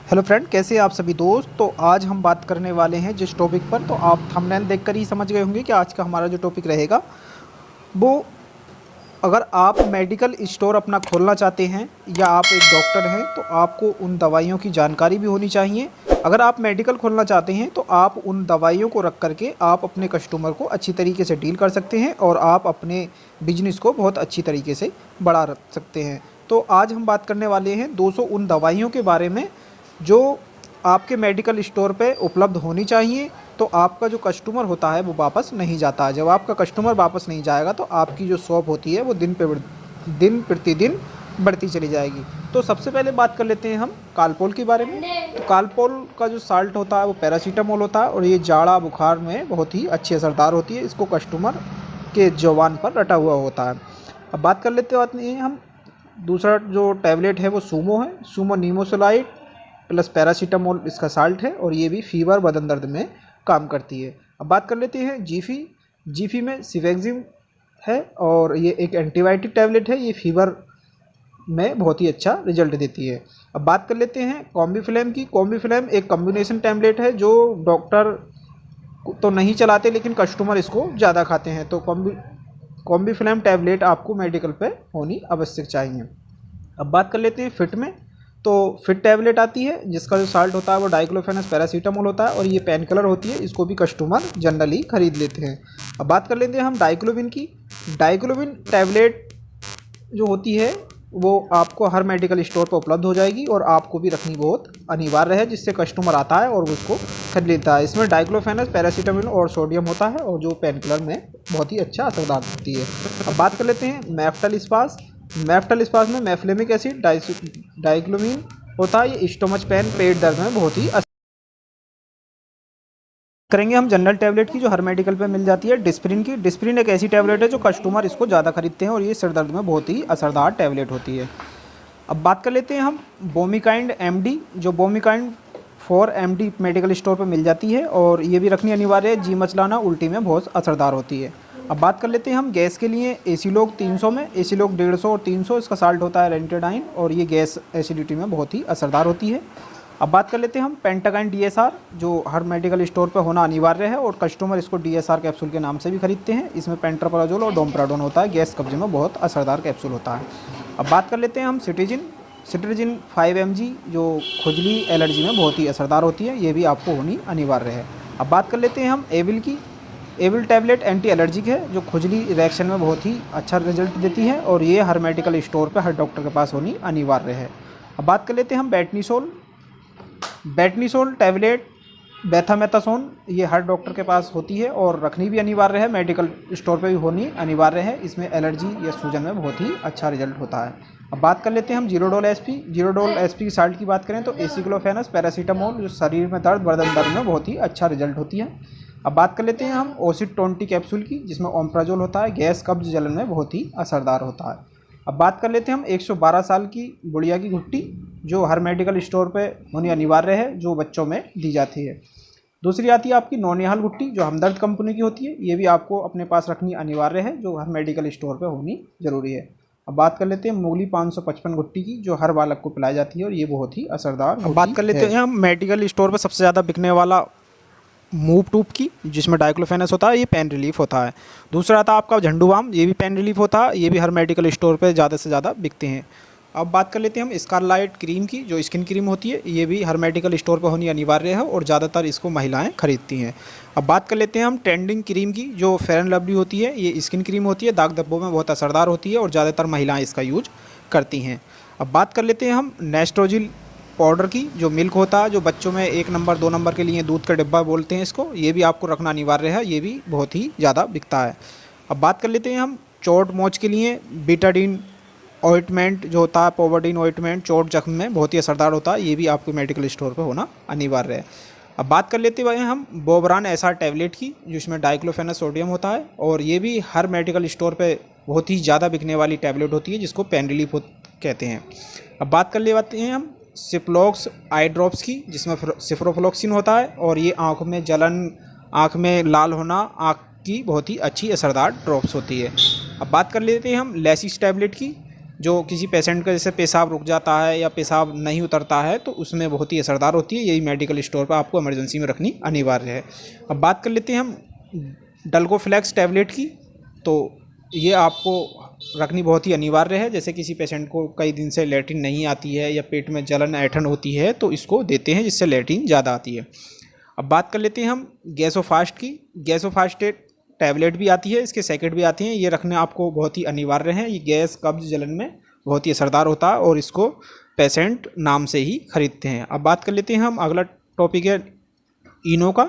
Hello friend, कैसे हैं आप सभी दोस्त। तो आज हम बात करने वाले हैं जिस टॉपिक पर, तो आप थंबनेल देखकर ही समझ गए होंगे कि आज का हमारा जो टॉपिक रहेगा वो, अगर आप मेडिकल स्टोर अपना खोलना चाहते हैं या आप एक डॉक्टर हैं तो आपको उन दवाइयों की जानकारी भी होनी चाहिए। अगर आप मेडिकल खोलना चाहते हैं तो आप उन दवाइयों को रख करके आप अपने कस्टमर को अच्छी तरीके से डील कर सकते हैं और आप अपने बिजनेस को बहुत अच्छी तरीके से बढ़ा सकते हैं। तो आज हम बात करने वाले हैं 200 उन दवाइयों के बारे में जो आपके मेडिकल स्टोर पे उपलब्ध होनी चाहिए, तो आपका जो कस्टमर होता है वो वापस नहीं जाता है। जब आपका कस्टमर वापस नहीं जाएगा तो आपकी जो शॉप होती है वो दिन प्रतिदिन बढ़ती चली जाएगी। तो सबसे पहले बात कर लेते हैं हम कालपोल के बारे में। तो कालपोल का जो साल्ट होता है वो पैरासीटामोल होता है और ये जाड़ा बुखार में बहुत ही अच्छी असरदार होती है। इसको कस्टमर के ज़ुबान पर रटा हुआ होता है। अब बात कर लेते हैं हम दूसरा जो टैबलेट है वो सूमो है। सूमो नीमोसोलाइड प्लस पैरासीटामोल इसका साल्ट है और ये भी फीवर बदन दर्द में काम करती है। अब बात कर लेते हैं जीफी। जीफी में सिवेक्सिम है और ये एक एंटीबायोटिक टैबलेट है। ये फीवर में बहुत ही अच्छा रिजल्ट देती है। अब बात कर लेते हैं कॉम्बीफ्लेम की। कॉम्बीफ्लेम एक कॉम्बिनेशन टैबलेट है जो डॉक्टर तो नहीं चलाते लेकिन कस्टमर इसको ज़्यादा खाते हैं। तो कॉम्बीफ्लेम टैबलेट आपको मेडिकल पे होनी आवश्यक चाहिए। अब बात कर लेते हैं फिट में। तो फिट टैबलेट आती है जिसका जो साल्ट होता है वो डाइक्लोफेनस पैरासीटामोल होता है और ये पेन किलर होती है। इसको भी कस्टमर जनरली खरीद लेते हैं। अब बात कर लेते हैं हम डाइक्लोविन की। डाइक्लोविन टैबलेट जो होती है वो आपको हर मेडिकल स्टोर पर उपलब्ध हो जाएगी और आपको भी रखनी बहुत अनिवार्य है, जिससे कस्टमर आता है और वो उसको खरीद लेता है। इसमें डाइक्लोफेनस पैरासीटामोल और सोडियम होता है और जो पेन किलर में बहुत ही अच्छा असरदार होती है। अब बात कर लेते हैं मैफ्टल स्पास। मैफ्टल स्पास में मेफ्लेमिक एसिड डाइक्लोमीन होता है। ये स्टोमच पेन पेट दर्द में बहुत ही करेंगे। हम जनरल टैबलेट की जो हर मेडिकल पे मिल जाती है डिस्प्रिन की। डिस्प्रिन एक ऐसी टैबलेट है जो कस्टमर इसको ज़्यादा खरीदते हैं और ये सिर दर्द में बहुत ही असरदार टैबलेट होती है। अब बात कर लेते हैं हम बोमिकाइंड एमडी। जो बोमिकाइंड 4 एमडी मेडिकल स्टोर पे मिल जाती है और ये भी रखनी अनिवार्य है। जी मचलाना उल्टी में बहुत असरदार होती है। अब बात कर लेते हैं हम गैस के लिए एसिलोग 300 में। एसिलोग 150 और 300 इसका साल्ट होता है रेंटेडाइन और ये गैस एसिडिटी में बहुत ही असरदार होती है। अब बात कर लेते हैं हम पेंटागाइन डीएसआर, जो हर मेडिकल स्टोर पर होना अनिवार्य है और कस्टमर इसको डीएसआर कैप्सूल के नाम से भी खरीदते हैं। इसमें पेंट्रापराजोल और डोमप्राडोन होता है। गैस कब्जे में बहुत असरदार कैप्सूल होता है। अब बात कर लेते हैं हम सिट्रीजिन 5 mg, जो खुजली एलर्जी में बहुत ही असरदार होती है। ये भी आपको होनी अनिवार्य है। अब बात कर लेते हैं हम एविल की। एविल टैबलेट एंटी एलर्जिक है जो खुजली रिएक्शन में बहुत ही अच्छा रिजल्ट देती है और ये हर मेडिकल स्टोर पर हर डॉक्टर के पास होनी अनिवार्य है। अब बात कर लेते हैं हम बेटनीसोल टैबलेट बेथामेथासोन। ये हर डॉक्टर के पास होती है और रखनी भी अनिवार्य है। मेडिकल स्टोर पे भी होनी अनिवार्य है। इसमें एलर्जी या सूजन में बहुत ही अच्छा रिजल्ट होता है। अब बात कर लेते हैं हम जीरोडोल एसपी। जीरोडोल एसपी की साल्ट की बात करें तो एसिक्लोफेनस पैरासीटामोल, जो शरीर में दर्द बदन दर्द में बहुत ही अच्छा रिजल्ट होती है। अब बात कर लेते हैं हम ओसिड 20 कैप्सूल की, जिसमें ओम्प्राजोल होता है। गैस कब्ज जलन में बहुत ही असरदार होता है। अब बात कर लेते हैं हम 112 साल की गुड़िया की घुट्टी, जो हर मेडिकल स्टोर पे होनी अनिवार्य है, जो बच्चों में दी जाती है। दूसरी आती है आपकी नौनिहाल घुट्टी, जो हमदर्द कंपनी की होती है। ये भी आपको अपने पास रखनी अनिवार्य है, जो हर मेडिकल स्टोर पे होनी ज़रूरी है। अब बात कर लेते हैं मोगली 555 घुट्टी की, जो हर बालक को पिलाई जाती है और ये बहुत ही असरदार होती है। बात कर लेते हैं हम मेडिकल स्टोर पर सबसे ज़्यादा बिकने वाला मूव टूब की, जिसमें डाइक्लोफेनस होता है। ये पेन रिलीफ होता है। दूसरा आता है आपका झंडू बाम, ये भी पेन रिलीफ होता है। ये भी हर मेडिकल स्टोर पे ज़्यादा से ज़्यादा बिकते हैं। अब बात कर लेते हैं हम स्कारलाइट क्रीम की, जो स्किन क्रीम होती है। ये भी हर मेडिकल स्टोर पर होनी अनिवार्य है और ज़्यादातर इसको महिलाएं खरीदती हैं। अब बात कर लेते हैं हम ट्रेंडिंग क्रीम की, जो फेयर एंड लवली होती है। ये स्किन क्रीम होती है, दाग धब्बों में बहुत असरदार होती है और ज़्यादातर महिलाएँ इसका यूज करती हैं। अब बात कर लेते हैं हम नेस्ट्रोजिल पाउडर की, जो मिल्क होता है, जो बच्चों में 1 नंबर 2 नंबर के लिए दूध का डिब्बा बोलते हैं इसको। ये भी आपको रखना अनिवार्य है। ये भी बहुत ही ज़्यादा बिकता है। अब बात कर लेते हैं हम चोट मोच के लिए बीटाडीन ऑइंटमेंट, जो होता है पोवर्डीन ऑइंटमेंट, चोट जख्म में बहुत ही असरदार होता है। ये भी आपको मेडिकल स्टोर पर होना अनिवार्य है। अब बात कर लेते हैं हम बोबरान एसआर टैबलेट की, जिसमें डाइक्लोफेनस सोडियम होता है और ये भी हर मेडिकल स्टोर पे बहुत ही ज़्यादा बिकने वाली टैबलेट होती है, जिसको पेन रिलीफ कहते हैं। अब बात कर लेते हैं हम सिप्लॉक्स आई ड्रॉप्स की, जिसमें सिफ्रोफ्लोक्सिन होता है और ये आँख में जलन, आँख में लाल होना, आँख की बहुत ही अच्छी असरदार ड्रॉप्स होती है। अब बात कर लेते हैं हम लेसिस टैबलेट की। जो किसी पेशेंट का जैसे पेशाब रुक जाता है या पेशाब नहीं उतरता है तो उसमें बहुत ही असरदार होती है। यही मेडिकल स्टोर पर आपको इमरजेंसी में रखनी अनिवार्य है। अब बात कर लेते हैं हम डल्कोफ्लेक्स टैबलेट की। तो ये आपको रखनी बहुत ही अनिवार्य है। जैसे किसी पेशेंट को कई दिन से लेट्रिन नहीं आती है या पेट में जलन ऐंठन होती है तो इसको देते हैं, जिससे लेट्रिन ज़्यादा आती है। अब बात कर लेते हैं हम गैसोफास्ट की। गैसोफास्टेट टैबलेट भी आती है, इसके सैकेट भी आती हैं। ये रखने आपको बहुत ही अनिवार्य है। ये गैस कब्ज जलन में बहुत ही असरदार होता है और इसको पेशेंट नाम से ही खरीदते हैं। अब बात कर लेते हैं हम, अगला टॉपिक है इनो का।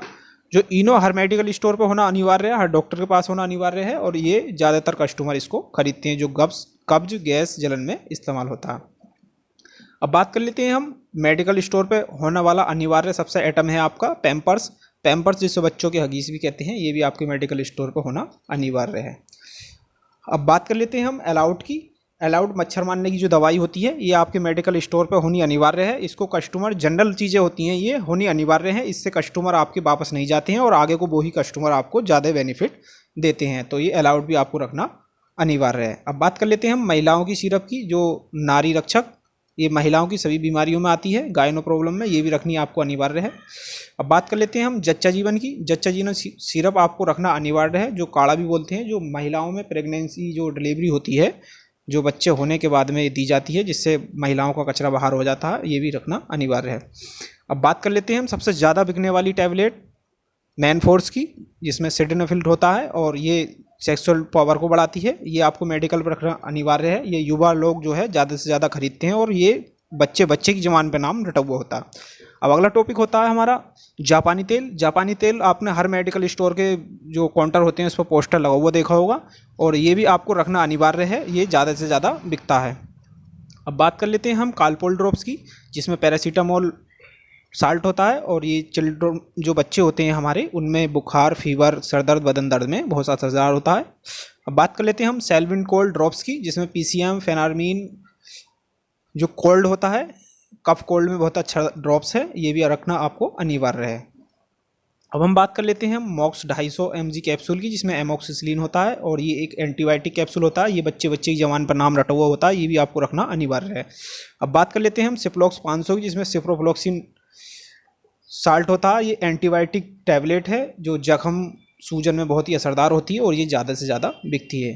जो इनो हर मेडिकल स्टोर पर होना अनिवार्य है, हर डॉक्टर के पास होना अनिवार्य है और ये ज़्यादातर कस्टमर इसको खरीदते हैं, जो कब्ज गैस जलन में इस्तेमाल होता है। अब बात कर लेते हैं हम मेडिकल स्टोर पे होने वाला अनिवार्य सबसे आइटम है आपका पैम्पर्स। पैम्पर्स जिससे बच्चों के हगीज़ भी कहते हैं, ये भी आपके मेडिकल स्टोर पे होना अनिवार्य है। अब बात कर लेते हैं हम अलाउड की। अलाउड मच्छर मारने की जो दवाई होती है ये आपके मेडिकल स्टोर पे होनी अनिवार्य है। इसको कस्टमर जनरल चीज़ें होती हैं ये होनी अनिवार्य है, इससे कस्टमर आपके वापस नहीं जाते हैं और आगे को वही कस्टमर आपको ज़्यादा बेनिफिट देते हैं। तो ये अलाउड भी आपको रखना अनिवार्य है। अब बात कर लेते हैं हम महिलाओं की सिरप की, जो नारी रक्षक, ये महिलाओं की सभी बीमारियों में आती है, गायनो प्रॉब्लम में, ये भी रखनी आपको अनिवार्य है। अब बात कर लेते हैं हम जच्चा जीवन की। जच्चा जीवन सिरप आपको रखना अनिवार्य है, जो काढ़ा भी बोलते हैं, जो महिलाओं में प्रेगनेंसी जो डिलीवरी होती है, जो बच्चे होने के बाद में दी जाती है, जिससे महिलाओं का कचरा बाहर हो जाता है, ये भी रखना अनिवार्य है। अब बात कर लेते हैं हम सबसे ज़्यादा बिकने वाली टैबलेट मैन फोर्स की, जिसमें सिल्डेनाफिल होता है और ये सेक्सुअल पावर को बढ़ाती है। ये आपको मेडिकल पर रखना अनिवार्य है। ये युवा लोग जो है ज़्यादा से ज़्यादा खरीदते हैं और ये बच्चे की ज़बान पे नाम रटा हुआ होता है। अब अगला टॉपिक होता है हमारा जापानी तेल। जापानी तेल आपने हर मेडिकल स्टोर के जो काउंटर होते हैं उस पर पोस्टर लगा हुआ देखा होगा और ये भी आपको रखना अनिवार्य है, ये ज़्यादा से ज़्यादा बिकता है। अब बात कर लेते हैं हम कालपोल ड्रॉप्स की, जिसमें पैरासीटामोल साल्ट होता है और ये चिल्ड्रन जो बच्चे होते हैं हमारे, उनमें बुखार, फीवर, सर दर्द, बदन दर्द में बहुत असरदार होता है। अब बात कर लेते हैं हम सेल्विन कोल्ड ड्रॉप्स की, जिसमें पीसीएम, फेनार्मीन जो कोल्ड होता है, कफ कोल्ड में बहुत अच्छा ड्रॉप्स है, ये भी रखना आपको अनिवार्य है। अब हम बात कर लेते हैं मॉक्स 250 mg कैप्सूल की, जिसमें एमोक्सिसिलिन होता है और ये एक एंटीबायोटिक कैप्सूल होता है। ये बच्चे की जबान पर नाम रटा हुआ होता है, ये भी आपको रखना अनिवार्य है। अब बात कर लेते हैं हम सिप्लॉक्स 500 की, जिसमें सिप्रोफ्लॉक्सिन साल्ट होता है। ये एंटीबायोटिक टैबलेट है जो जख्म सूजन में बहुत ही असरदार होती है और ये ज़्यादा से ज़्यादा बिकती है।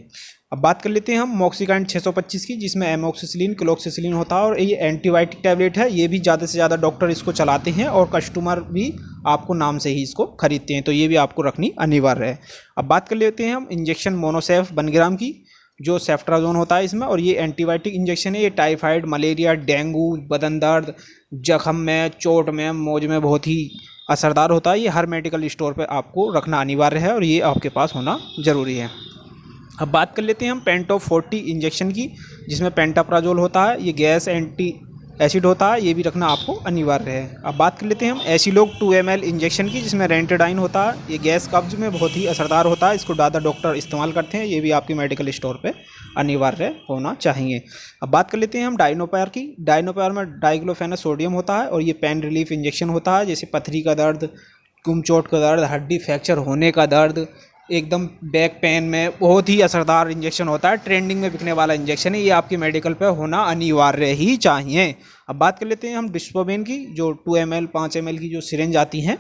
अब बात कर लेते हैं हम मॉक्सिकाइंड 625 की, जिसमें एमोक्सिसिलिन, क्लोक्सिसिलिन होता है और ये एंटीबायोटिक टैबलेट है। ये भी ज़्यादा से ज़्यादा डॉक्टर इसको चलाते हैं और कस्टमर भी आपको नाम से ही इसको खरीदते हैं, तो ये भी आपको रखनी अनिवार्य है। अब बात कर लेते हैं हम इंजेक्शन मोनोसेफ 1 ग्राम की, जो सेफ्ट्राजोन होता है इसमें, और ये एंटीबायोटिक इंजेक्शन है। ये टाइफाइड, मलेरिया, डेंगू, बदन दर्द, जख्म में, चोट में, मौज में बहुत ही असरदार होता है। ये हर मेडिकल स्टोर पे आपको रखना अनिवार्य है और ये आपके पास होना ज़रूरी है। अब बात कर लेते हैं हम पेंटॉप 40 इंजेक्शन की, जिसमें पेंटाप्राजोल होता है। ये गैस एंटी एसिड होता है, ये भी रखना आपको अनिवार्य है। अब बात कर लेते हैं हम एसिलोक 2 ml इंजेक्शन की, जिसमें रेंटेडाइन होता है। ये गैस कब्ज में बहुत ही असरदार होता है, इसको ज़्यादा डॉक्टर इस्तेमाल करते हैं, ये भी आपके मेडिकल स्टोर पे अनिवार्य होना चाहिए। अब बात कर लेते हैं हम डायनोपायर की। डायनोपायर में डाइक्लोफेनाक सोडियम होता है और ये पेन रिलीफ इंजेक्शन होता है, जैसे पथरी का दर्द, कुमचोट का दर्द, हड्डी फ्रैक्चर होने का दर्द, एकदम बैक पेन में बहुत ही असरदार इंजेक्शन होता है। ट्रेंडिंग में बिकने वाला इंजेक्शन है, ये आपकी मेडिकल पे होना अनिवार्य ही चाहिए। अब बात कर लेते हैं हम डिस्पोबेन की, जो 2 ml 5 ml की जो सिरेंज आती हैं,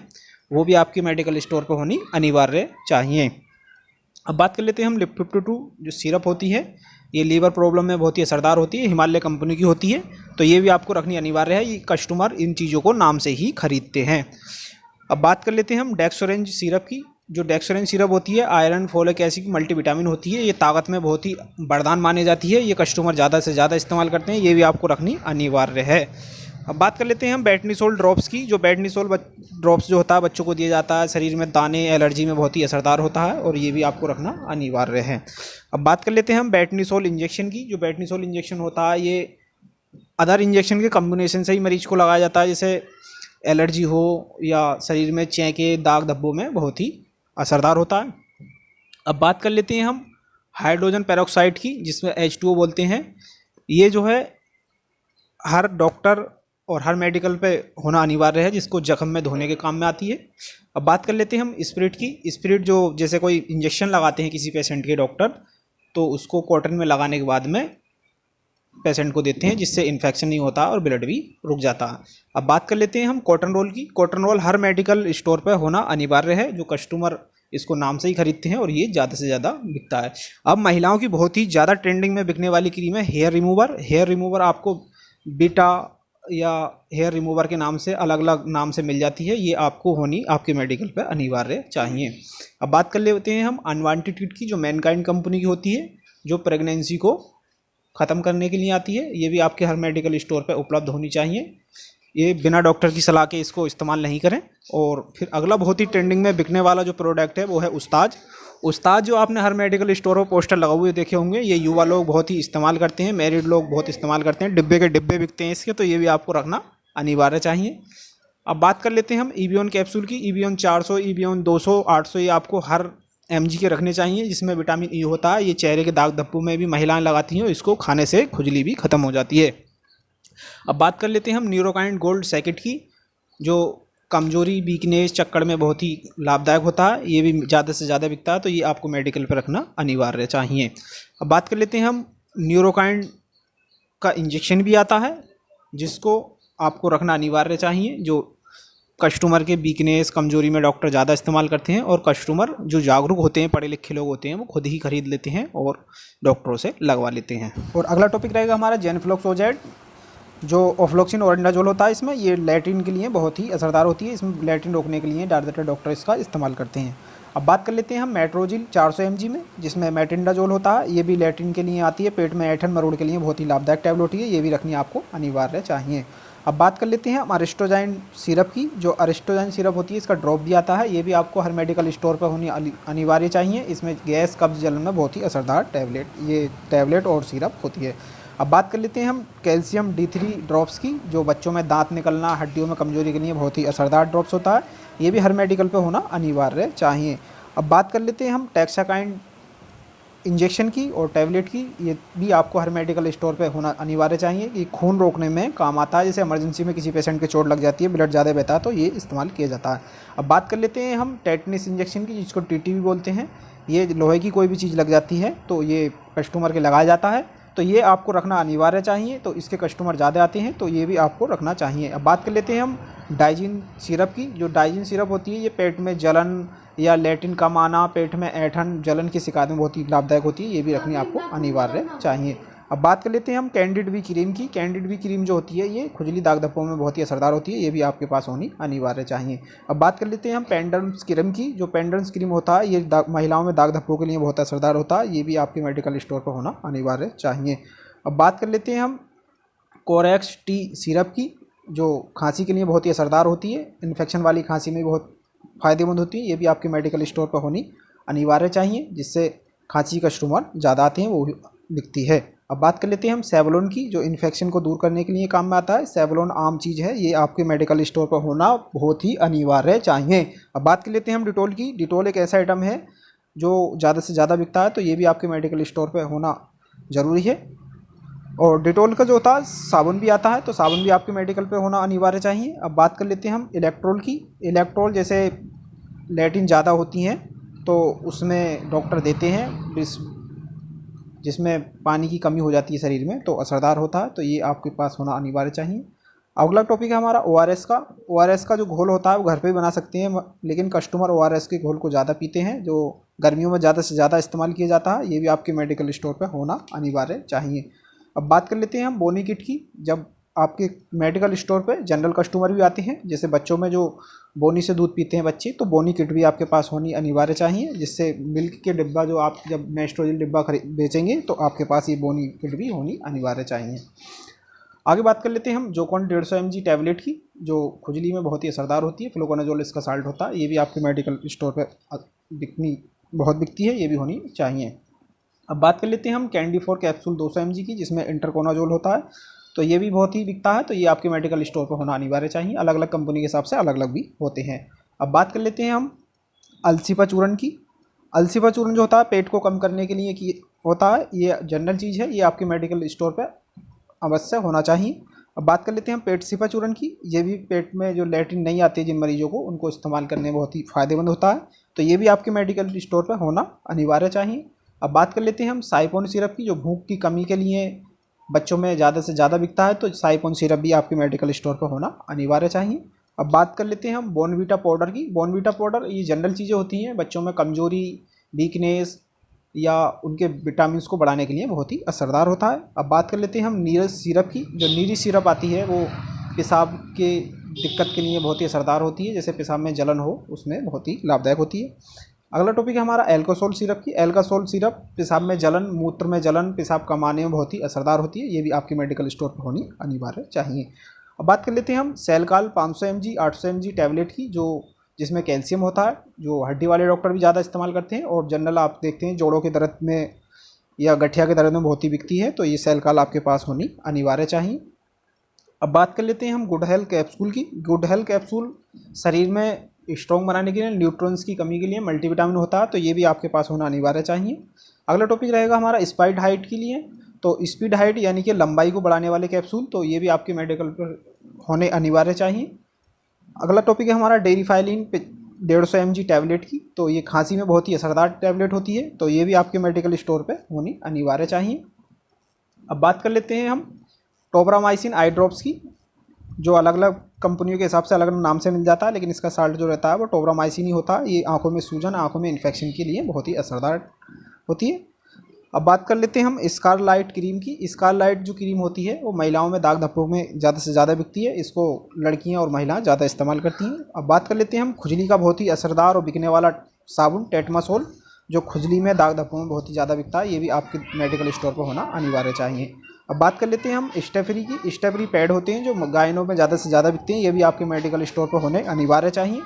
वो भी आपकी मेडिकल स्टोर पे होनी अनिवार्य चाहिए। अब बात कर लेते हैं हम लिप 52 जो सिरप होती है, ये लीवर प्रॉब्लम में बहुत ही असरदार होती है, हिमालय कंपनी की होती है, तो ये भी आपको रखनी अनिवार्य है। ये कस्टमर इन चीज़ों को नाम से ही खरीदते हैं। अब बात कर लेते हैं हम डेक्सोरेंज सिरप की। जो डेक्सोरेंज सिरप होती है आयरन, फोलिक एसिड, मल्टीविटामिन होती है, ये ताकत में बहुत ही वरदान मानी जाती है, ये कस्टमर ज़्यादा से ज़्यादा इस्तेमाल करते हैं, ये भी आपको रखनी अनिवार्य है। अब बात कर लेते हैं हम बेटनीसोल ड्रॉप्स की। जो बेटनीसोल ड्रॉप्स जो होता है बच्चों को दिया जाता है, शरीर में दाने, एलर्जी में बहुत ही असरदार होता है और ये भी आपको रखना अनिवार्य है। अब बात कर लेते हैं हम बेटनीसोल इंजेक्शन की। जो बेटनीसोल इंजेक्शन होता है ये अदर इंजेक्शन के कम्बिनेशन से ही मरीज को लगाया जाता है, जैसे एलर्जी हो या शरीर में चेके, दाग धब्बों में बहुत ही असरदार होता है। अब बात कर लेते हैं हम हाइड्रोजन पेरोक्साइड की, जिसमें H2O बोलते हैं। ये जो है हर डॉक्टर और हर मेडिकल पे होना अनिवार्य है, जिसको जख्म में धोने के काम में आती है। अब बात कर लेते हैं हम स्पिरिट की। स्पिरिट जो जैसे कोई इंजेक्शन लगाते हैं किसी पेशेंट के डॉक्टर, तो उसको कॉटन में लगाने के बाद में पेशेंट को देते हैं, जिससे इन्फेक्शन नहीं होता और ब्लड भी रुक जाता है। अब बात कर लेते हैं हम कॉटन रोल की। कॉटन रोल हर मेडिकल स्टोर पर होना अनिवार्य है, जो कस्टमर इसको नाम से ही खरीदते हैं और ये ज़्यादा से ज़्यादा बिकता है। अब महिलाओं की बहुत ही ज़्यादा ट्रेंडिंग में बिकने वाली क्रीम है हेयर रिमूवर। हेयर रिमूवर आपको बीटा या हेयर रिमूवर के नाम से अलग अलग नाम से मिल जाती है, ये आपको होनी आपके मेडिकल पर अनिवार्य चाहिए। अब बात कर लेते हैं हम अनवांटेड किट की, जो मैनकाइंड कंपनी की होती है, जो प्रेगनेंसी को ख़त्म करने के लिए आती है। ये भी आपके हर मेडिकल स्टोर पर उपलब्ध होनी चाहिए। ये बिना डॉक्टर की सलाह के इसको इस्तेमाल नहीं करें। और फिर अगला बहुत ही ट्रेंडिंग में बिकने वाला जो प्रोडक्ट है वो है उस्ताज। उस्ताज जो आपने हर मेडिकल स्टोर पर पोस्टर लगा हुए देखे होंगे, ये युवा लोग बहुत ही इस्तेमाल करते हैं, मैरिड लोग बहुत इस्तेमाल करते हैं, डिब्बे के डिब्बे बिकते हैं इसके, तो ये भी आपको रखना अनिवार्य चाहिए। अब बात कर लेते हैं हम ईबीओन कैप्सूल की। ईबीओन 400, ईबीओन 200, 800 ये आपको हर mg के रखने चाहिए, जिसमें विटामिन ई होता है। ये चेहरे के दाग धब्बों में भी महिलाएं लगाती हैं और इसको खाने से खुजली भी खत्म हो जाती है। अब बात कर लेते हैं हम न्यूरोकाइंड गोल्ड सैकेट की, जो कमजोरी वीकनेस चक्कर में बहुत ही लाभदायक होता है। ये भी ज़्यादा से ज़्यादा बिकता है, तो ये आपको मेडिकल पर रखना अनिवार्य चाहिए। अब बात कर लेते हैं हम न्यूरोकाइंड का इंजेक्शन भी आता है, जिसको आपको रखना अनिवार्य चाहिए। जो कस्टमर के वीकनेस कमजोरी में डॉक्टर ज़्यादा इस्तेमाल करते हैं, और कस्टमर जो जागरूक होते हैं, पढ़े लिखे लोग होते हैं, वो खुद ही खरीद लेते हैं और डॉक्टरों से लगवा लेते हैं। और अगला टॉपिक रहेगा हमारा जेनफ्लॉक्सोजेड, जो ऑफ्लॉक्सिन ओरिंडाजोल होता है। इसमें ये लैट्रिन के लिए बहुत ही असरदार होती है। इसमें लैट्रिन रोकने के लिए ज़्यादातर डॉक्टर इसका इस्तेमाल करते हैं। अब बात कर लेते हैं हम मेट्रोजिल 400 mg में, जिसमें मेटिंडाजोल होता है। ये भी लैट्रिन के लिए आती है, पेट में ऐंठन मरोड़ के लिए बहुत ही लाभदायक टैबलेट होती है। ये भी रखनी आपको अनिवार्य चाहिए। अब बात कर लेते हैं हम अरिस्टोजाइन सिरप की। जो अरिस्टोजाइन सिरप होती है, इसका ड्रॉप भी आता है। ये भी आपको हर मेडिकल स्टोर पर होनी अनिवार्य चाहिए। इसमें गैस कब्ज जलन में बहुत ही असरदार टैबलेट और सिरप होती है। अब बात कर लेते हैं हम कैल्शियम D3 ड्रॉप्स की, जो बच्चों में दांत निकलना, हड्डियों में कमजोरी के लिए बहुत ही असरदार ड्रॉप्स होता है। ये भी हर मेडिकल पे होना अनिवार्य चाहिए। अब बात कर लेते हैं हम टैक्साकाइंड इंजेक्शन की और टैबलेट की। ये भी आपको हर मेडिकल स्टोर पे होना अनिवार्य चाहिए। ये खून रोकने में काम आता है, जैसे इमरजेंसी में किसी पेशेंट के चोट लग जाती है, ब्लड ज़्यादा बहता है, तो ये इस्तेमाल किया जाता है। अब बात कर लेते हैं हम टेटनिस इंजेक्शन की, जिसको TT भी बोलते हैं। ये लोहे की कोई भी चीज़ लग जाती है तो ये कस्टमर के लगाया जाता है, तो ये आपको रखना अनिवार्य चाहिए। तो इसके कस्टमर ज़्यादा आते हैं, तो ये भी आपको रखना चाहिए। अब बात कर लेते हैं हम डाइजिन सिरप की। जो डाइजिन सिरप होती है, ये पेट में जलन या लैट्रिन कम आना, पेट में ऐंठन जलन की शिकायत में बहुत ही लाभदायक होती है। ये भी रखनी आपको अनिवार्य चाहिए। अब बात कर लेते हैं हम कैंडिड वी क्रीम की। कैंडिड वी क्रीम जो होती है, ये खुजली दाग धब्बों में बहुत ही असरदार होती है। ये भी आपके पास होनी अनिवार्य चाहिए। अब बात कर लेते हैं हम पेंडर्म्स क्रीम की। जो पेंडर्म्स क्रीम होता है, ये महिलाओं में दाग धब्बों के लिए बहुत असरदार होता है। ये भी आपके मेडिकल स्टोर पर होना अनिवार्य चाहिए। अब बात कर लेते हैं हम कोरेक्स टी सिरप की, जो खांसी के लिए बहुत ही असरदार होती है। इन्फेक्शन वाली खांसी में बहुत फ़ायदेमंद होती है। ये भी आपके मेडिकल स्टोर पर होनी अनिवार्य चाहिए, जिससे खांसी कस्टमर ज़्यादा आते हैं, वो बिकती है। अब बात कर लेते हैं हम सेवलोन की, जो इन्फेक्शन को दूर करने के लिए काम में आता है। सेवलोन आम चीज़ है, ये आपके मेडिकल स्टोर पर होना बहुत ही अनिवार्य चाहिए। अब बात कर लेते हैं हम डिटोल की। डिटोल एक ऐसा आइटम है जो ज़्यादा से ज़्यादा बिकता है, तो ये भी आपके मेडिकल स्टोर पर होना ज़रूरी है। और डिटोल का जो होता है साबुन भी आता है, तो साबुन भी आपके मेडिकल पे होना अनिवार्य चाहिए। अब बात कर लेते हैं हम इलेक्ट्रोल की। इलेक्ट्रोल जैसे लैट्रिन ज़्यादा होती हैं, तो उसमें डॉक्टर देते हैं, जिसमें पानी की कमी हो जाती है शरीर में, तो असरदार होता है। तो ये आपके पास होना अनिवार्य चाहिए। अगला टॉपिक है हमारा ORS का। ORS का जो घोल होता है वो घर पे भी बना सकते हैं, लेकिन कस्टमर ORS के घोल को ज़्यादा पीते हैं, जो गर्मियों में ज़्यादा से ज़्यादा इस्तेमाल किया जाता है। ये भी आपके मेडिकल स्टोर पर होना अनिवार्य चाहिए। अब बात कर लेते हैं हम बोनी किट की। जब आपके मेडिकल स्टोर पे जनरल कस्टमर भी आते हैं, जैसे बच्चों में जो बोनी से दूध पीते हैं बच्चे, तो बोनी किट भी आपके पास होनी अनिवार्य चाहिए, जिससे मिल्क के डिब्बा जो आप जब नेस्ट्रोजल डिब्बा बेचेंगे, तो आपके पास ये बोनी किट भी होनी अनिवार्य चाहिए। आगे बात कर लेते हैं हम जोकॉन 150 mg टैबलेट की, जो खुजली में बहुत ही असरदार होती है। फ्लूकोनाजोल इसका साल्ट होता है। ये भी आपके मेडिकल स्टोर पर बहुत बिकती है, ये भी होनी चाहिए। अब बात कर लेते हैं हम कैंडी फॉर कैप्सूल 200 mg की, जिसमें इंटरकोनाजोल होता है, तो ये भी बहुत ही बिकता है। तो ये आपके मेडिकल स्टोर पर होना अनिवार्य चाहिए। अलग अलग कंपनी के हिसाब से अलग अलग भी होते हैं। अब बात कर लेते हैं हम अलसीपा चूर्ण की। अलसीपा चूर्ण जो होता है पेट को कम करने के लिए होता है। ये जनरल चीज़ है, ये आपके मेडिकल स्टोर पर अवश्य होना चाहिए। अब बात कर लेते हैं हम पेट सिपा चूर्ण की। ये भी पेट में जो लैट्रिन नहीं आती है जिन मरीजों को, उनको इस्तेमाल करने में बहुत ही फ़ायदेमंद होता है। तो ये भी आपके मेडिकल स्टोर पर होना अनिवार्य चाहिए। अब बात कर लेते हैं हम साइपोन सिरप की, जो भूख की कमी के लिए बच्चों में ज़्यादा से ज़्यादा बिकता है, तो साइपोन सिरप भी आपके मेडिकल स्टोर पर होना अनिवार्य चाहिए। अब बात कर लेते हैं हम बॉर्नवीटा पाउडर की। बॉर्नवीटा पाउडर ये जनरल चीज़ें होती हैं, बच्चों में कमजोरी, वीकनेस या उनके विटामिन को बढ़ाने के लिए बहुत ही असरदार होता है। अब बात कर लेते हैं हम नीरज सिरप की। जो नीरज सिरप आती है वो पेशाब के दिक्कत के लिए बहुत ही असरदार होती है, जैसे पेशाब में जलन हो उसमें बहुत ही लाभदायक होती है। अगला टॉपिक है हमारा एल्कोसोल सिरप की। एल्कोसोल सिरप पेशाब में जलन, मूत्र में जलन, पेशाब कमाने में बहुत ही असरदार होती है, ये भी आपके मेडिकल स्टोर पर होनी अनिवार्य चाहिए। अब बात कर लेते हैं हम सेलकाल 500 mg 800 mg टैबलेट की, जो जिसमें कैल्शियम होता है, जो हड्डी वाले डॉक्टर भी ज़्यादा इस्तेमाल करते हैं, और जनरल आप देखते हैं जोड़ों के दर्द में या गठिया के दर्द में बहुत ही बिकती है, तो ये सेलकाल आपके पास होनी अनिवार्य चाहिए। अब बात कर लेते हैं हम गुड हेल्थ कैप्सूल की। गुड हेल्थ कैप्सूल शरीर में स्ट्रॉन्ग बनाने के लिए, न्यूट्रॉन्स की कमी के लिए मल्टीविटामिन होता है, तो ये भी आपके पास होना अनिवार्य चाहिए। अगला टॉपिक रहेगा हमारा स्पीड हाइट के लिए। तो स्पीड हाइट यानी कि लंबाई को बढ़ाने वाले कैप्सूल, तो ये भी आपके मेडिकल पर होने अनिवार्य चाहिए। अगला टॉपिक है हमारा डेरिफाइलिन 150 mg टैबलेट की। तो ये खांसी में बहुत ही असरदार टैबलेट होती है, तो ये भी आपके मेडिकल स्टोर पे होनी अनिवार्य चाहिए। अब बात कर लेते हैं हम टोब्रामाइसिन आई ड्रॉप्स की, जो अलग अलग कंपनियों के हिसाब से अलग अलग नाम से मिल जाता है, लेकिन इसका साल्ट जो रहता है वो टोब्रामाइसिन ही होता है। ये आंखों में सूजन, आंखों में इन्फेक्शन के लिए बहुत ही असरदार होती है। अब बात कर लेते हैं हम स्कारलाइट क्रीम की। स्कारलाइट जो क्रीम होती है वो महिलाओं में दाग धब्बों में ज़्यादा से ज़्यादा बिकती है, इसको लड़कियां और महिलाएं ज़्यादा इस्तेमाल करती हैं। अब बात कर लेते हैं हम खुजली का बहुत ही असरदार और बिकने वाला साबुन टेटमासोल, जो खुजली में दाग धब्बों में बहुत ही ज़्यादा बिकता है, ये भी आपके मेडिकल स्टोर पर होना अनिवार्य चाहिए। अब बात कर लेते हैं हम स्टेफरी की। स्टेफरी पैड होते हैं जो गायनों में ज़्यादा से ज़्यादा बिकते हैं, ये भी आपके मेडिकल स्टोर पर होने अनिवार्य चाहिए।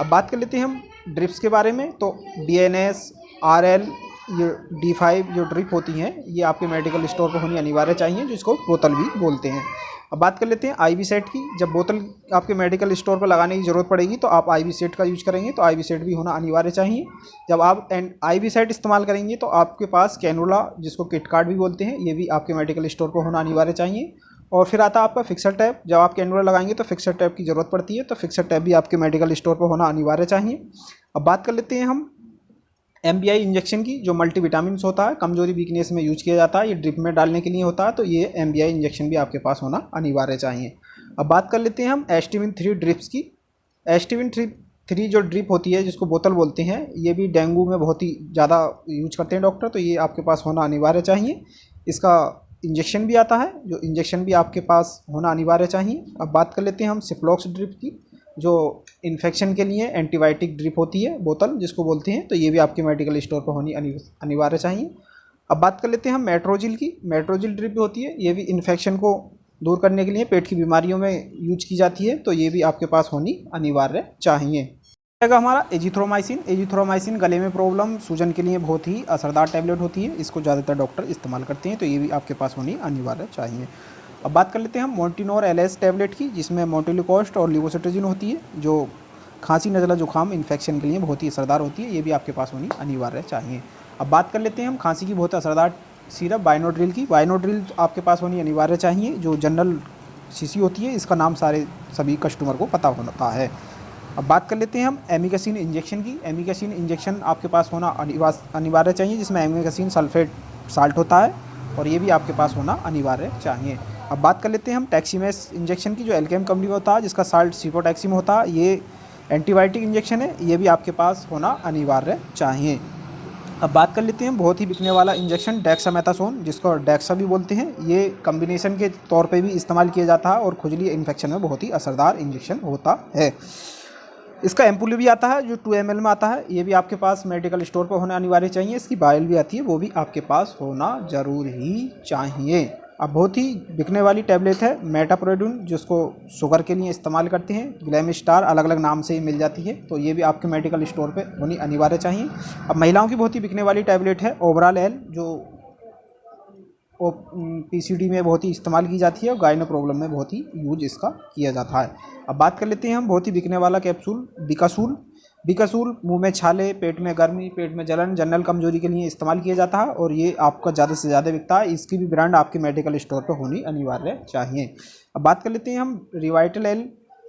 अब बात कर लेते हैं हम ड्रिप्स के बारे में। तो DNS RL ये D5 जो ड्रिप होती हैं, ये आपके मेडिकल स्टोर पर होनी अनिवार्य चाहिए, जिसको बोतल भी बोलते हैं। अब बात कर लेते हैं IV सेट की। जब बोतल आपके मेडिकल स्टोर पर लगाने की ज़रूरत पड़ेगी तो आप IV सेट का यूज करेंगे, तो IV सेट भी होना अनिवार्य चाहिए। जब आप IV सेट इस्तेमाल करेंगे तो आपके पास कैनुला, जिसको किट कार्ड भी बोलते हैं, ये भी आपके मेडिकल स्टोर पर होना अनिवार्य चाहिए। और फिर आता है आपका फिक्सर टैप। जब आप कैनुला लगाएंगे तो फिक्सर टैप की ज़रूरत पड़ती है, तो फिक्सर टैप भी आपके मेडिकल स्टोर पर होना अनिवार्य चाहिए। अब बात कर लेते हैं हम MBI इंजेक्शन की, जो मल्टीविटामिन्स होता है, कमजोरी वीकनेस में यूज किया जाता है, ये ड्रिप में डालने के लिए होता है, तो ये MBI इंजेक्शन भी आपके पास होना अनिवार्य चाहिए। अब बात कर लेते हैं हम एस्टिविन 3 ड्रिप्स की। एस्टिविन 3 जो ड्रिप होती है, जिसको बोतल बोलते हैं, ये भी डेंगू में बहुत ही ज़्यादा यूज करते हैं डॉक्टर, तो ये आपके पास होना अनिवार्य चाहिए। इसका इंजेक्शन भी आता है, जो इंजेक्शन भी आपके पास होना अनिवार्य चाहिए। अब बात कर लेते हैं हम सिप्लॉक्स ड्रिप की, जो इन्फेक्शन के लिए एंटीबायोटिक ड्रिप होती है, बोतल जिसको बोलते हैं, तो ये भी आपके मेडिकल स्टोर पर होनी अनिवार्य चाहिए। अब बात कर लेते हैं हम मेट्रोजिल की। मेट्रोजिल ड्रिप होती है, ये भी इन्फेक्शन को दूर करने के लिए, पेट की बीमारियों में यूज की जाती है, तो ये भी आपके पास होनी अनिवार्य चाहिए। रहेगा हमारा एजिथ्रोमाइसिन। एजिथ्रोमाइसिन गले में प्रॉब्लम, सूजन के लिए बहुत ही असरदार टैबलेट होती है, इसको ज़्यादातर डॉक्टर इस्तेमाल करते हैं, तो ये भी आपके पास होनी अनिवार्य चाहिए। अब बात कर लेते हैं हम मोंटिनोर LS टैबलेट की, जिसमें मोटिलिकोस्ट और लिवोसिट्राजिन होती है, जो खांसी, नज़ला, जुकाम, इन्फेक्शन के लिए बहुत ही असरदार होती है, ये भी आपके पास होनी अनिवार्य चाहिए। अब बात कर लेते हैं हम खांसी की बहुत असरदार सिरप बाइनोड्रिल की। बाइनोड्रिल आपके पास होनी अनिवार्य चाहिए, जो जनरल शीशी होती है, इसका नाम सभी कस्टमर को पता होता है। अब बात कर लेते हैं हम एमिकेसिन इंजेक्शन की। एमिकेसिन इंजेक्शन आपके पास होना अनिवार्य चाहिए, जिसमें एमिकेसिन सल्फेट साल्ट होता है, और ये भी आपके पास होना अनिवार्य चाहिए। अब बात कर लेते हैं हम टैक्सीमेस इंजेक्शन की, जो एल्केम कंपनी का होता है, जिसका साल्ट सिपोटैक्सिम होता है, ये एंटीबायोटिक इंजेक्शन है, ये भी आपके पास होना अनिवार्य चाहिए। अब बात कर लेते हैं बहुत ही बिकने वाला इंजेक्शन डेक्सामेथासोन, जिसको डेक्सा भी बोलते हैं, ये कम्बिनेशन के तौर पे भी इस्तेमाल किया जाता है और खुजली इन्फेक्शन में बहुत ही असरदार इंजेक्शन होता है। इसका एम्पूल भी आता है, जो 2 ml में आता है, ये भी आपके पास मेडिकल स्टोर पर होना अनिवार्य चाहिए। इसकी बाइल भी आती है, वो भी आपके पास होना ज़रूर ही चाहिए। अब बहुत ही बिकने वाली टैबलेट है मेटाप्रोडोन, जिसको शुगर के लिए इस्तेमाल करते हैं, ग्लैमिस्टार अलग अलग नाम से ही मिल जाती है, तो ये भी आपके मेडिकल स्टोर पे होनी अनिवार्य चाहिए। अब महिलाओं की बहुत ही बिकने वाली टैबलेट है ओवरॉल एल, जो PCD में बहुत ही इस्तेमाल की जाती है और गायनो प्रॉब्लम में बहुत ही यूज इसका किया जाता है। अब बात कर लेते हैं हम बहुत ही बिकने वाला कैप्सूल बिकासूल। बिकासूल मुंह में छाले, पेट में गर्मी, पेट में जलन, जनरल कमजोरी के लिए इस्तेमाल किया जाता है, और ये आपका ज़्यादा से ज़्यादा बिकता है। इसकी भी ब्रांड आपके मेडिकल स्टोर पर होनी अनिवार्य चाहिए। अब बात कर लेते हैं हम रिवाइटल एल।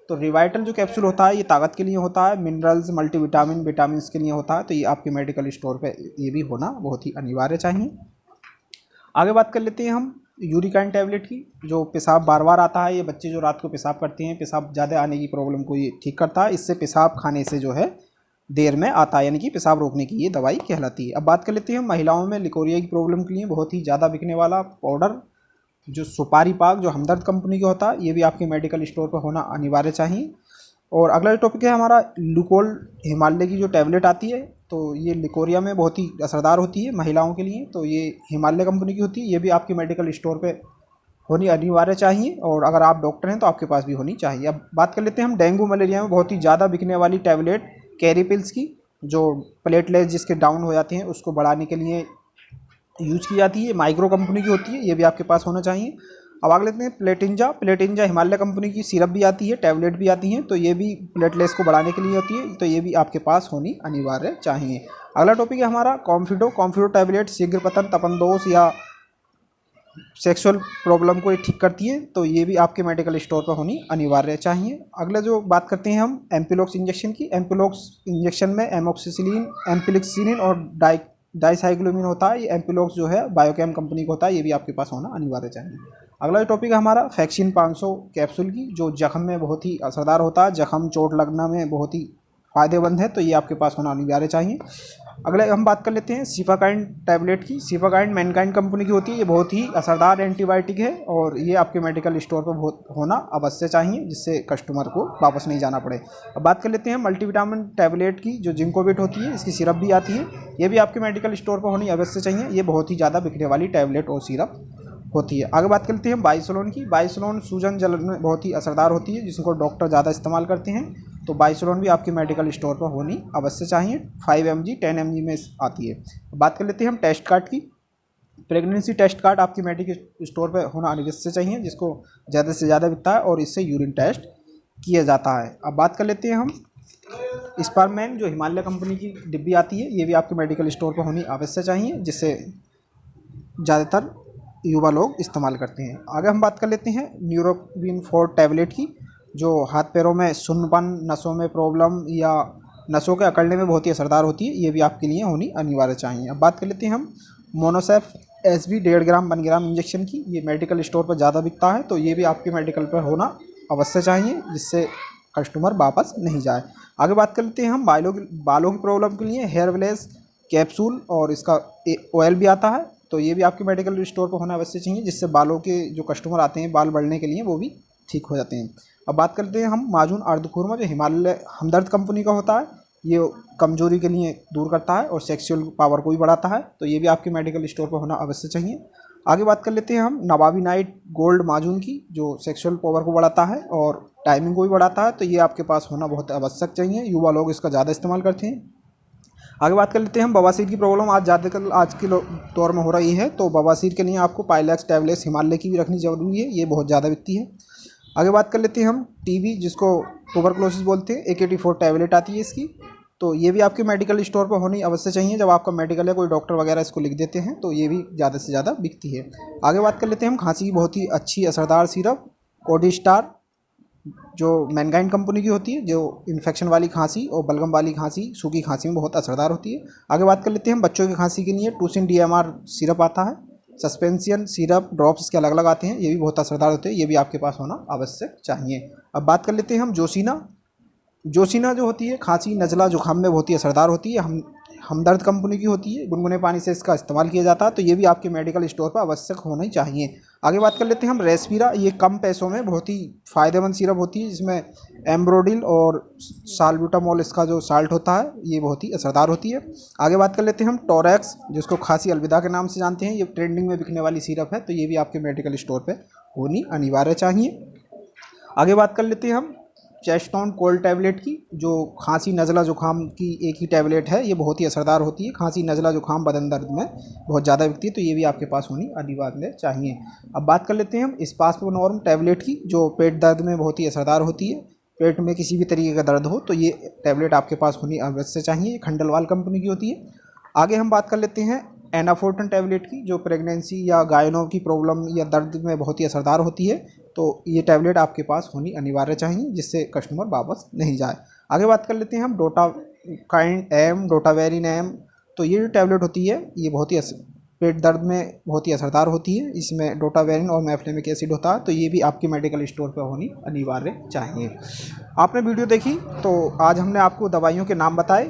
तो रिवाइटल जो कैप्सूल होता है, ये ताकत के लिए होता है, मिनरल्स, मल्टीविटामिन, विटामिन के लिए होता है, तो ये आपके मेडिकल स्टोर पर ये भी होना बहुत ही अनिवार्य चाहिए। आगे बात कर लेते हैं हम यूरिकाइन टैबलेट की, जो पेशाब बार बार आता है, ये बच्चे जो रात को पेशाब करते हैं, पेशाब ज़्यादा आने की प्रॉब्लम को ये ठीक करता है। इससे पेशाब खाने से जो है देर में आता है, यानी कि पेशाब रोकने की ये दवाई कहलाती है। अब बात कर लेते हैं महिलाओं में लिकोरिया की प्रॉब्लम के लिए बहुत ही ज़्यादा बिकने वाला पाउडर, जो सुपारी पाक, जो हमदर्द कंपनी का होता है, ये भी आपके मेडिकल स्टोर पर होना अनिवार्य चाहिए। और अगला टॉपिक है हमारा लुकोल हिमालय की जो टैबलेट आती है, तो ये लिकोरिया में बहुत ही असरदार होती है महिलाओं के लिए, तो ये हिमालय कंपनी की होती है। ये भी आपके मेडिकल स्टोर पे होनी अनिवार्य चाहिए, और अगर आप डॉक्टर हैं तो आपके पास भी होनी चाहिए। अब बात कर लेते हैं हम डेंगू मलेरिया में बहुत ही ज़्यादा बिकने वाली टैबलेट कैरी पिल्स की, जो प्लेटलेट जिसके डाउन हो जाते हैं उसको बढ़ाने के लिए यूज की जाती है, माइक्रो कंपनी की होती है, ये भी आपके पास होना चाहिए। अब आगे लेते हैं प्लेटिंजा हिमालय कंपनी की सिरप भी आती है, टैबलेट भी आती हैं, तो ये भी प्लेटलेट्स को बढ़ाने के लिए होती है, तो ये भी आपके पास होनी अनिवार्य चाहिए। अगला टॉपिक है हमारा कॉम्फिडो टैबलेट शीघ्र पतन, तपनदोष या सेक्सुअल प्रॉब्लम को ये ठीक करती है, तो ये भी आपके मेडिकल स्टोर पर होनी अनिवार्य चाहिए। अगला जो बात करते हैं हम एम्पिलॉक्स इंजेक्शन की, एम्पिलॉक्स इंजेक्शन में एमोक्सिसिलिन, एम्पिलिक्सिनिन और डाइसाइक्लोमिन होता है। ये एम्पिलॉक्स जो है बायोकेम कंपनी का होता है, ये भी आपके पास होना अनिवार्य चाहिए। अगला टॉपिक है हमारा फैक्सिन 500 कैप्सूल की, जो जख्म में बहुत ही असरदार होता है, जख्म चोट लगना में बहुत ही फ़ायदेमंद है, तो ये आपके पास होना अनिवार्य चाहिए। अगले हम बात कर लेते हैं सिफाकाइन टैबलेट की। सिफाकाइन मैनकाइंड कंपनी की होती है, ये बहुत ही असरदार एंटीबायोटिक है, और ये आपके मेडिकल स्टोर पर बहुत होना अवश्य चाहिए, जिससे कस्टमर को वापस नहीं जाना पड़े। अब बात कर लेते हैं मल्टीविटामिन टैबलेट की, जो जिंकोविट होती है, इसकी सिरप भी आती है, ये भी आपके मेडिकल स्टोर पर होनी अवश्य चाहिए। ये बहुत ही ज़्यादा बिकने वाली टैबलेट और सिरप होती है। आगे बात करते हैं बाइसोलोन की। बाइसोलोन सूजन जलन में बहुत ही असरदार होती है, जिसको डॉक्टर ज़्यादा इस्तेमाल करते हैं, तो बाइसोलोन भी आपके मेडिकल स्टोर पर होनी अवश्य चाहिए। 5 mg 10 mg में आती है। बात कर लेते हैं हम टेस्ट कार्ड की। प्रेगनेंसी टेस्ट कार्ड आपके मेडिकल स्टोर पर होना अवश्य चाहिए, जिसको ज़्यादा से ज़्यादा बिकता है, और इससे यूरिन टेस्ट किया जाता है। अब बात कर लेते हैं हम स्पर्मैन, जो हिमालय कंपनी की डिब्बी आती है, ये भी आपके मेडिकल स्टोर पर होनी अवश्य चाहिए, जिससे ज़्यादातर युवा लोग इस्तेमाल करते हैं। आगे हम बात कर लेते हैं न्यूरोक्विन 4 टैबलेट की, जो हाथ पैरों में सुन्नपन, नसों में प्रॉब्लम या नसों के अकड़ने में बहुत ही असरदार होती है, ये भी आपके लिए होनी अनिवार्य चाहिए। अब बात कर लेते हैं हम मोनोसेफ SV 1.5 ग्राम 1 ग्राम इंजेक्शन की, ये मेडिकल स्टोर पर ज़्यादा बिकता है, तो ये भी आपके मेडिकल पर होना अवश्य चाहिए, जिससे कस्टमर वापस नहीं जाए। आगे बात कर लेते हैं हम बालों की प्रॉब्लम के लिए हेयर वेल्स कैप्सूल, और इसका ऑयल भी आता है, तो ये भी आपके मेडिकल स्टोर पर होना अवश्य चाहिए, जिससे बालों के जो कस्टमर आते हैं बाल बढ़ने के लिए, वो भी ठीक हो जाते हैं। अब बात करते हैं हम माजून अर्धखुरमा, जो हिमालय हमदर्द कंपनी का होता है, ये कमजोरी के लिए दूर करता है और सेक्सुअल पावर को भी बढ़ाता है, तो ये भी आपके मेडिकल स्टोर पर होना अवश्य चाहिए। आगे बात कर लेते हैं हम नवाबी नाइट गोल्ड माजून की, जो सेक्सुअल पावर को बढ़ाता है और टाइमिंग को भी बढ़ाता है, तो ये आपके पास होना बहुत आवश्यक चाहिए, युवा लोग इसका ज़्यादा इस्तेमाल करते हैं। आगे बात कर लेते हैं हम बवासीर की प्रॉब्लम आज के दौर में हो रही है, तो बवासीर के लिए आपको पाइलैक्स टैबलेट्स हिमालय की भी रखनी जरूरी है, ये बहुत ज़्यादा बिकती है। आगे बात कर लेते हैं हम टीबी, जिसको ट्यूबरकुलोसिस बोलते हैं, AK-84 टैबलेट आती है इसकी, तो ये भी आपके मेडिकल स्टोर पर होनी अवश्य चाहिए। जब आपका मेडिकल है, कोई डॉक्टर वगैरह इसको लिख देते हैं, तो ये भी ज़्यादा से ज़्यादा बिकती है। आगे बात कर लेते हैं हम खांसी की बहुत ही अच्छी असरदार सिरप कोडिस्टार, जो मैनकाइंड कंपनी की होती है, जो इन्फेक्शन वाली खांसी और बलगम वाली खांसी, सूखी खांसी में बहुत असरदार होती है। आगे बात कर लेते हैं हम बच्चों की खांसी के लिए टूसिन DMR सिरप आता है, सस्पेंशन सिरप ड्रॉप्स इसके अलग अलग आते हैं, ये भी बहुत असरदार होते हैं, ये भी आपके पास होना आवश्यक चाहिए। अब बात कर लेते हैं हम जोशीना जो होती है खांसी नज़ला जुकाम में बहुत ही असरदार होती है, हमदर्द कंपनी की होती है, गुनगुने पानी से इसका इस्तेमाल किया जाता है, तो ये भी आपके मेडिकल स्टोर पर आवश्यक होना ही चाहिए। आगे बात कर लेते हैं हम रेस्पिरा, ये कम पैसों में बहुत ही फ़ायदेमंद सिरप होती है, जिसमें एम्ब्रोडिल और साल्ब्यूटामोल इसका जो साल्ट होता है, ये बहुत ही असरदार होती है। आगे बात कर लेते हैं हम टोरेक्स, जिसको खांसी अलविदा के नाम से जानते हैं, ये ट्रेंडिंग में बिकने वाली सिरप है, तो ये भी आपके मेडिकल स्टोर पर होनी अनिवार्य चाहिए। आगे बात कर लेते हैं हम चेस्टोन कोल्ड टैबलेट की, जो खांसी नज़ला जुकाम की एक ही टैबलेट है, ये बहुत ही असरदार होती है, खांसी नज़ला जुकाम बदन दर्द में बहुत ज़्यादा बिकती है, तो ये भी आपके पास होनी अनिवार्य चाहिए। अब बात कर लेते हैं हम स्पास्पोनोर्म टैबलेट की, जो पेट दर्द में बहुत ही असरदार होती है, पेट में किसी भी तरीके का दर्द हो तो ये टैबलेट आपके पास होनी अवश्य चाहिए, खंडलवाल कंपनी की होती है। आगे हम बात कर लेते हैं एनाफोर्टन टैबलेट की, जो प्रेगनेंसी या गायनों की प्रॉब्लम या दर्द में बहुत ही असरदार होती है, तो ये टैबलेट आपके पास होनी अनिवार्य चाहिए, जिससे कस्टमर वापस नहीं जाए। आगे बात कर लेते हैं हम डोटाकाइन एम, डोटावेरिन एम, तो ये जो टैबलेट होती है ये बहुत ही पेट दर्द में बहुत ही असरदार होती है। इसमें डोटावेरिन और मेफ्लेमिक एसिड होता है, तो ये भी आपके मेडिकल स्टोर पर होनी अनिवार्य चाहिए। आपने वीडियो देखी तो आज हमने आपको दवाइयों के नाम बताए,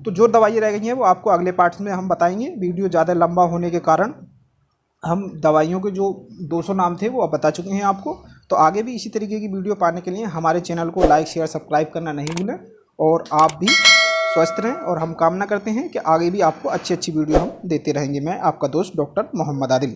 तो जो दवाइयाँ रह गई हैं वो आपको अगले पार्ट्स में हम बताएंगे। वीडियो ज़्यादा लंबा होने के कारण हम दवाइयों के जो 200 नाम थे वो अब बता चुके हैं आपको। तो आगे भी इसी तरीके की वीडियो पाने के लिए हमारे चैनल को लाइक शेयर सब्सक्राइब करना नहीं भूलें, और आप भी स्वस्थ रहें। और हम कामना करते हैं कि आगे भी आपको अच्छी अच्छी वीडियो हम देते रहेंगे। मैं आपका दोस्त डॉक्टर मोहम्मद आदिल।